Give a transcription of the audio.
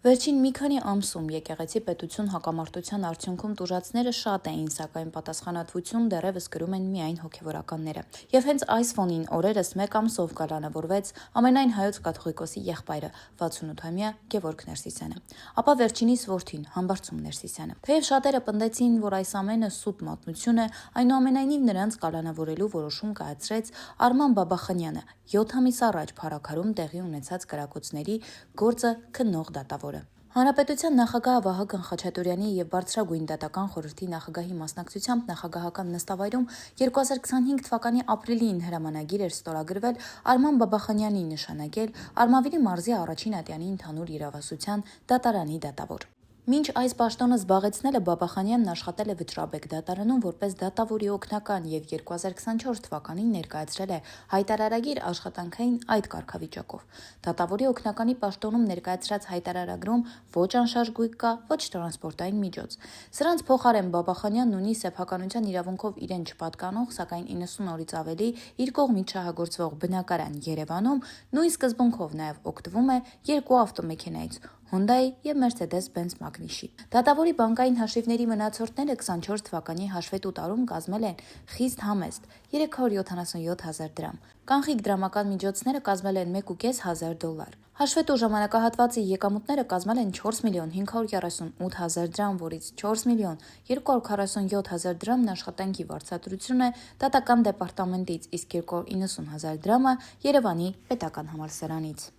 Վերջին մի քանի ամսում եկեղեցի պետություն հակամարտության արդյունքում տուժածները շատ էին, սակայն պատասխանատվություն դեռևս կրում են միայն հոգևորականները։ Եվ հենց այս ֆոնին օրերս մեկ ամսով կալանավորվեց ամենայն հայոց կաթողիկոսի եղբայրը 68-ամյա Գևորգ Ներսիսյանը, ապա վերջինիս որդին Համբարձում Ներսիսյանը։ Թեև շատերը պնդեցին, որ այս ամենը սուտ մատնություն է, այնուամենայնիվ նրանց կալանավորելու որոշում կայացրեց Արման Բաբախանյանը, 7 ամիս առաջ Փարաքարում տեղի ունեցած կրակոցների գործը քննող դատավորը։ Հանրապետության նախագահ Վահագն Խաչատուրյանի եւ Բարձրագույն դատական խորհրդի նախագահի մասնակցությամբ նախագահական նստավայրում 2025 թվականի ապրիլին հրամանագիր էր ստորագրվել Արման Բաբախանյանի նշանակել Արմավիրի մարզի առաջին ատյանի ընդհանուր իրավասության դատարանի դատավոր։ Մինչ այս պաշտոնը զբաղեցնելը Բաբախանյանն աշխատել է Վճռաբեկ դատարանում որպես դատավորի օգնական եւ 2024 թվականին ներկայացրել է հայտարարագիր աշխատանքային այդ կարգավիճակով։ Դատավորի օգնականի պաշտոնում ներկայացրած հայտարարագրում ոչ անշարժ գույք կա, ոչ տրանսպորտային միջոց։ Սրանց փոխարեն Բաբախանյանն ունի սեփականության իրավունքով իրեն չպատկանող, սակայն 90 օրից ավելի իր կողմից շահագործվող բնակարան Երևանում, նույն սկզբունքով նաեւ օգտվում է երկու ավտոմեքենայից՝ Hyundai եւ Mercedes-Benz Magnich-ի։ Դատավորի բանկային հաշիվների մնացորդները 24 թվականի հաշվետու տարում կազմել են խիստ համեստ 377,000 դրամ։ Կանխիկ դրամական միջոցները կազմել են $1,500։ Հաշվետու ժամանակահատվածի եկամուտները կազմել են 4,538,000 դրամ, որից 4,247,000 դրամն աշխատանքի վարձատրություն է դատական դեպարտամենտից, իսկ 290,000 դրամը Երևանի պետական համալսարանից։